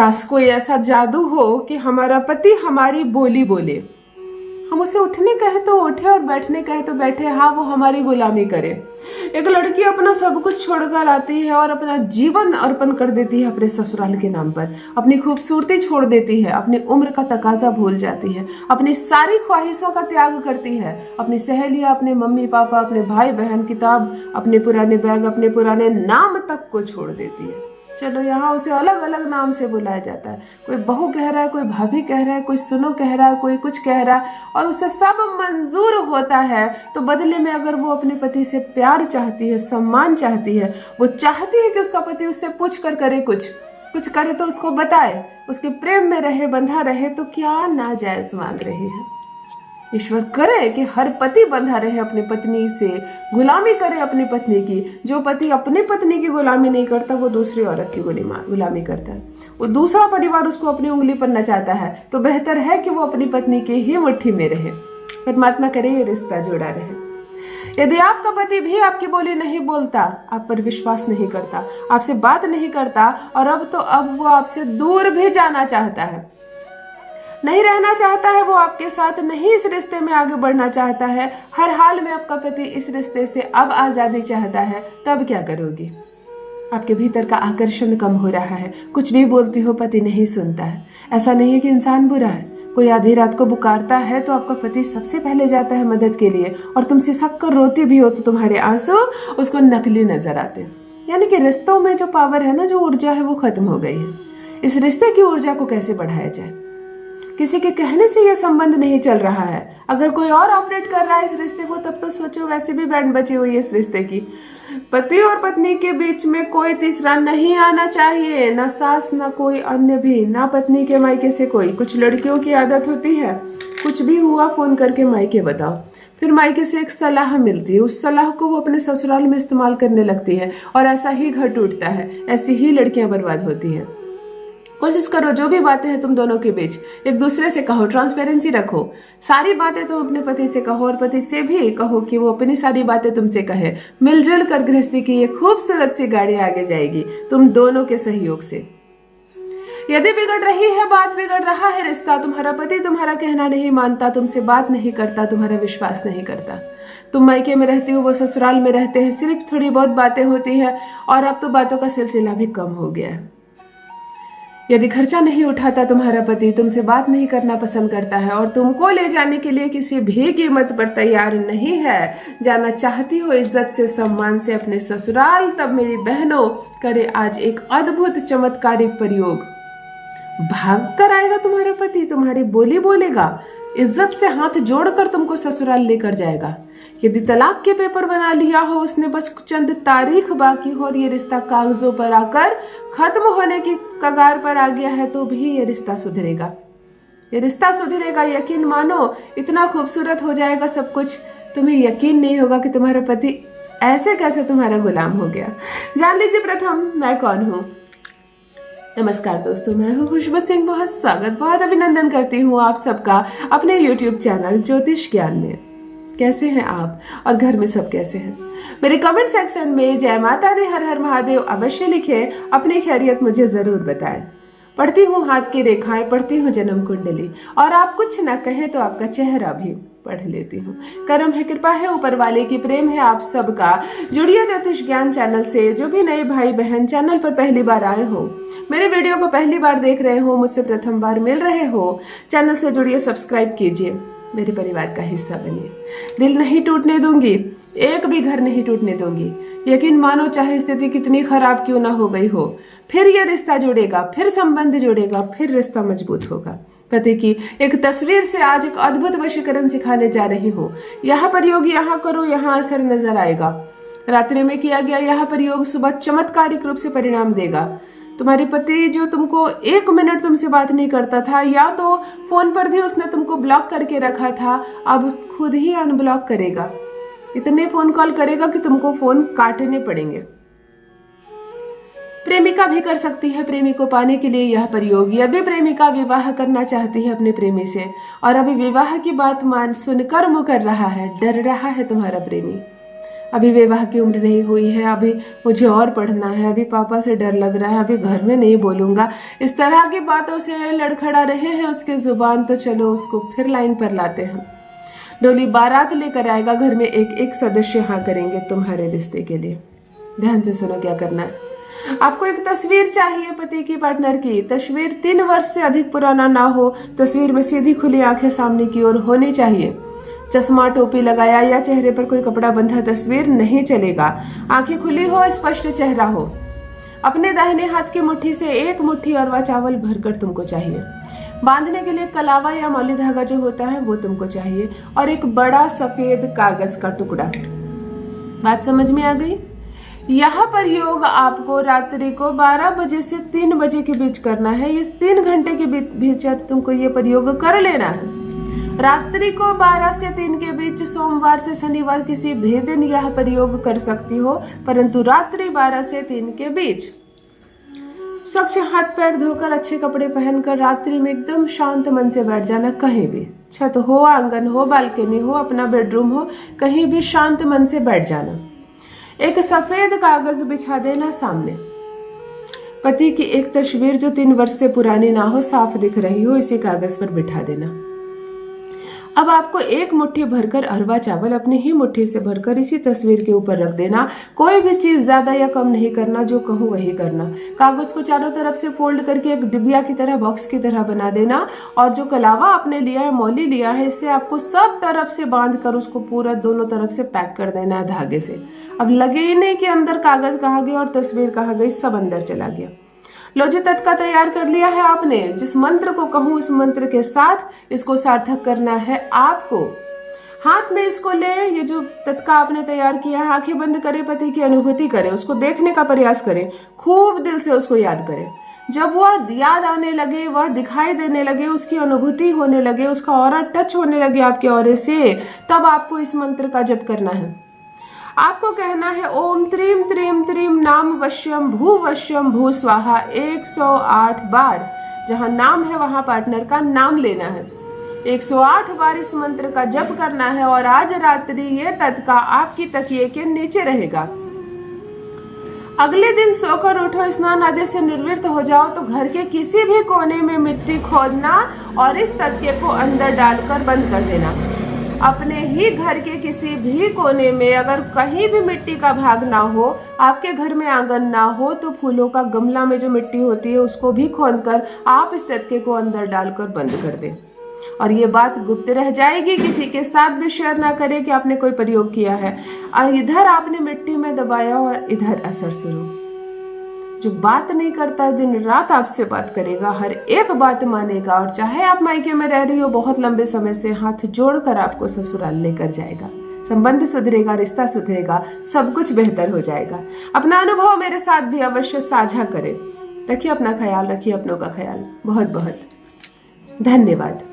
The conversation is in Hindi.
यस, कोई ऐसा जादू हो कि हमारा पति हमारी बोली बोले, हम उसे उठने कहे तो उठे और बैठने कहे तो बैठे, हाँ वो हमारी गुलामी करे। एक लड़की अपना सब कुछ छोड़कर आती है और अपना जीवन अर्पण कर देती है अपने ससुराल के नाम पर, अपनी खूबसूरती छोड़ देती है, अपनी उम्र का तकाजा भूल जाती है, अपनी सारी ख्वाहिशों का त्याग करती है, अपनी सहेलियां, अपने मम्मी पापा, अपने भाई बहन, किताब, अपने पुराने बैग, अपने पुराने नाम तक को छोड़ देती है। चलो यहाँ उसे अलग अलग नाम से बुलाया जाता है, कोई बहू कह रहा है, कोई भाभी कह रहा है, कोई सुनो कह रहा है, कोई कुछ कह रहा है, और उसे सब मंजूर होता है। तो बदले में अगर वो अपने पति से प्यार चाहती है, सम्मान चाहती है, वो चाहती है कि उसका पति उससे पूछ कर करे, कुछ करे तो उसको बताए, उसके प्रेम में रहे, बंधा रहे, तो क्या नाजायज मांग रही है। ईश्वर करे कि हर पति बंधा रहे अपनी पत्नी से, गुलामी करे अपनी पत्नी की। जो पति अपनी पत्नी की गुलामी नहीं करता वो दूसरी औरत की गुलामी करता है, वो दूसरा परिवार उसको अपनी उंगली पर नचाता है, तो बेहतर है कि वो अपनी पत्नी की ही मुट्ठी में रहे। परमात्मा करे ये रिश्ता जुड़ा रहे। यदि आपका पति भी आपकी बोली नहीं बोलता, आप पर विश्वास नहीं करता, आपसे बात नहीं करता, और अब वो आपसे दूर भी जाना चाहता है, नहीं रहना चाहता है वो आपके साथ, नहीं इस रिश्ते में आगे बढ़ना चाहता है, हर हाल में आपका पति इस रिश्ते से अब आजादी चाहता है, तब क्या करोगी? आपके भीतर का आकर्षण कम हो रहा है, कुछ भी बोलती हो पति नहीं सुनता है। ऐसा नहीं है कि इंसान बुरा है, कोई आधी रात को पुकारता है तो आपका पति सबसे पहले जाता है मदद के लिए, और तुम सिसक कर रोती भी हो तो तुम्हारे आंसू उसको नकली नजर आते हैं। यानी कि रिश्तों में जो पावर है ना, जो ऊर्जा है, वो खत्म हो गई है। इस रिश्ते की ऊर्जा को कैसे बढ़ाया जाए? किसी के कहने से यह संबंध नहीं चल रहा है। अगर कोई और ऑपरेट कर रहा है इस रिश्ते को, तब तो सोचो वैसे भी बैंड बची हुई है इस रिश्ते की। पति और पत्नी के बीच में कोई तीसरा नहीं आना चाहिए, ना सास, ना कोई अन्य भी, ना पत्नी के मायके से कोई। कुछ लड़कियों की आदत होती है, कुछ भी हुआ फोन करके मायके बताओ, फिर मायके से एक सलाह मिलती है, उस सलाह को वो अपने ससुराल में इस्तेमाल करने लगती है, और ऐसा ही घर टूटता है, ऐसी ही लड़कियां बर्बाद होती हैं। कोशिश करो जो भी बातें हैं तुम दोनों के बीच एक दूसरे से कहो, ट्रांसपेरेंसी रखो, सारी बातें तुम अपने पति से कहो, और पति से भी कहो कि वो अपनी सारी बातें तुमसे कहे। मिलजुल कर गृहस्थी की ये खूबसूरत सी गाड़ी आगे जाएगी तुम दोनों के सहयोग से। यदि बिगड़ रही है बात, बिगड़ रहा है रिश्ता, तुम्हारा पति तुम्हारा कहना नहीं मानता, तुमसे बात नहीं करता, तुम्हारा विश्वास नहीं करता, तुम मायके में रहती हो, वो ससुराल में रहते हैं, सिर्फ थोड़ी बहुत बातें होती है, और अब तो बातों का सिलसिला भी कम हो गया है। यदि खर्चा नहीं उठाता तुम्हारा पति, तुमसे बात नहीं करना पसंद करता है, और तुमको ले जाने के लिए किसी भी कीमत पर तैयार नहीं है, जाना चाहती हो इज्जत से, सम्मान से अपने ससुराल, तब मेरी बहनों करे आज एक अद्भुत चमत्कारिक प्रयोग। भाग कर आएगा तुम्हारा पति, तुम्हारी बोली बोलेगा, इज्जत से हाथ जोड़कर तुमको ससुराल लेकर जाएगा। यदि तलाक के पेपर बना लिया हो उसने, बस चंद तारीख बाकी हो और ये रिश्ता कागजों पर आकर खत्म होने की कगार पर आ गया है, तो भी ये रिश्ता सुधरेगा, ये रिश्ता सुधरेगा। यकीन मानो, इतना खूबसूरत हो जाएगा सब कुछ, तुम्हें यकीन नहीं होगा कि तुम्हारा पति ऐसे कैसे तुम्हारा गुलाम हो गया। जान लीजिए प्रथम मैं कौन हूँ। नमस्कार दोस्तों, मैं हूँ खुशबू सिंह। बहुत स्वागत, बहुत अभिनंदन करती हूँ आप सबका अपने YouTube चैनल ज्योतिष ज्ञान में। कैसे हैं आप और घर में सब कैसे हैं? मेरे कमेंट सेक्शन में जय माता दी, हर हर महादेव अवश्य लिखें, अपनी खैरियत मुझे जरूर बताएं। पढ़ती हूँ हाथ की रेखाएं, पढ़ती हूँ जन्म कुंडली, और आप कुछ ना कहें तो आपका चेहरा भी पढ़ लेती हूँ। करम है, कृपा है ऊपर वाले की, प्रेम है आप सबका। जुड़िए ज्योतिष ज्ञान चैनल से। जो भी नए भाई बहन चैनल पर पहली बार आए हो, मेरे वीडियो को पहली बार देख रहे हो, मुझसे प्रथम बार मिल रहे हो, चैनल से जुड़िए, सब्सक्राइब कीजिए, मेरे परिवार का हिस्सा बनिए। दिल नहीं टूटने दूंगी, एक भी घर नहीं टूटने दूंगी। यकीन मानो, चाहे स्थिति कितनी खराब क्यों ना हो गई हो, फिर यह रिश्ता जुड़ेगा, फिर संबंध जुड़ेगा, फिर रिश्ता मजबूत होगा। पति की एक तस्वीर से आज एक अद्भुत वशीकरण सिखाने जा रही हूँ। यह प्रयोग यहाँ करो, यहाँ असर नजर आएगा। रात्रि में किया गया यह प्रयोग सुबह चमत्कारिक रूप से परिणाम देगा। तुम्हारे पति जो तुमको एक मिनट तुमसे बात नहीं करता था, या तो फोन पर भी उसने तुमको ब्लॉक करके रखा था, अब खुद ही अनब्लॉक करेगा। इतने फोन कॉल करेगा कि तुमको फोन काटने पड़ेंगे। प्रेमिका भी कर सकती है प्रेमी को पाने के लिए यह प्रयोग। यदि प्रेमिका विवाह करना चाहती है अपने प्रेमी से, और अभी विवाह की बात मान सुनकर मुकर रहा है, डर रहा है तुम्हारा प्रेमी, अभी विवाह की उम्र नहीं हुई है, अभी मुझे और पढ़ना है, अभी पापा से डर लग रहा है, अभी घर में नहीं बोलूँगा। इस तरह की बातों से लड़खड़ा रहे हैं उसके जुबान। तो चलो उसको फिर लाइन पर लाते हैं। डोली बारात लेकर आएगा, घर में एक एक सदस्य हाँ करेंगे तुम्हारे रिश्ते के लिए। ध्यान से सुनो क्या करना है। आपको एक तस्वीर चाहिए पति की, पार्टनर की तस्वीर 3 वर्ष से अधिक पुराना ना हो। तस्वीर में सीधी खुली आंखें सामने की ओर होनी चाहिए। चश्मा टोपी लगाया या चेहरे पर कोई कपड़ा बंधा तस्वीर नहीं चलेगा। आंखें खुली हो, स्पष्ट चेहरा हो। अपने दाहिने हाथ की मुट्ठी से 1 मुट्ठी अरवा चावल भरकर तुमको चाहिए। बांधने के लिए कलावा या मौली धागा जो होता है वो तुमको चाहिए, और एक बड़ा सफेद कागज का टुकड़ा। बात समझ में आ गई? यह प्रयोग आपको रात्रि को 12 बजे से 3 बजे के बीच करना है। इस 3 घंटे के बीच तुमको ये प्रयोग कर लेना है। रात्रि को 12 से 3 के बीच सोमवार से शनिवार किसी भी दिन यह प्रयोग कर सकती हो, परंतु रात्रि 12 से 3 के बीच। स्वच्छ हाथ पैर धोकर अच्छे कपड़े पहनकर रात्रि में एकदम शांत मन से बैठ जाना। कहीं भी, छत हो, आंगन हो, बालकनी हो, अपना बेडरूम हो, कहीं भी शांत मन से बैठ जाना। एक सफेद कागज बिछा देना सामने। पति की एक तस्वीर जो 3 वर्ष से पुरानी ना हो, साफ दिख रही हो, इसी कागज पर बिठा देना। अब आपको 1 मुट्ठी भरकर अरवा चावल अपनी ही मुट्ठी से भरकर इसी तस्वीर के ऊपर रख देना। कोई भी चीज ज्यादा या कम नहीं करना, जो कहूँ वही करना। कागज को चारों तरफ से फोल्ड करके एक डिबिया की तरह, बॉक्स की तरह बना देना, और जो कलावा आपने लिया है, मौली लिया है, इससे आपको सब तरफ से बांध कर उसको पूरा दोनों तरफ से पैक कर देना है धागे से। अब लगे ही नहीं कि अंदर कागज कहाँ गया और तस्वीर कहाँ गई, सब अंदर चला गया। लो जी, तत्का तैयार कर लिया है आपने। जिस मंत्र को कहूं उस मंत्र के साथ इसको सार्थक करना है आपको। हाथ में इसको ले, ये जो तत्का आपने तैयार किया है, आंखें बंद करें, पति की अनुभूति करें, उसको देखने का प्रयास करें, खूब दिल से उसको याद करें। जब वह याद आने लगे, वह दिखाई देने लगे, उसकी अनुभूति होने लगे, उसका ऑरा टच होने लगे आपके ऑरे से, तब आपको इस मंत्र का जप करना है। आपको कहना है ओम त्रीम त्रीम त्रीम नाम वश्यम भू स्वाहा 108 बार। जहां नाम है वहां पार्टनर का नाम लेना है। 108 बार इस मंत्र का जप करना है, और आज रात्रि ये तत्का आपकी तकिए के नीचे रहेगा। अगले दिन सोकर उठो, स्नान आदि से निर्वृत्त हो जाओ तो घर के किसी भी कोने में मिट्टी खोदना और इस तकिए को अंदर डालकर बंद कर देना। अपने ही घर के किसी भी कोने में अगर कहीं भी मिट्टी का भाग ना हो, आपके घर में आंगन ना हो, तो फूलों का गमला में जो मिट्टी होती है उसको भी खोदकर आप इस तत्के को अंदर डालकर बंद कर दें। और ये बात गुप्त रह जाएगी, किसी के साथ भी शेयर ना करें कि आपने कोई प्रयोग किया है। और इधर आपने मिट्टी में दबाया और इधर असर शुरू। जो बात नहीं करता है, दिन रात आपसे बात करेगा, हर एक बात मानेगा, और चाहे आप मायके में रह रही हो बहुत लंबे समय से, हाथ जोड़कर आपको ससुराल लेकर जाएगा। संबंध सुधरेगा, रिश्ता सुधरेगा, सब कुछ बेहतर हो जाएगा। अपना अनुभव मेरे साथ भी अवश्य साझा करें। रखिए अपना ख्याल, रखिए अपनों का ख्याल। बहुत बहुत धन्यवाद।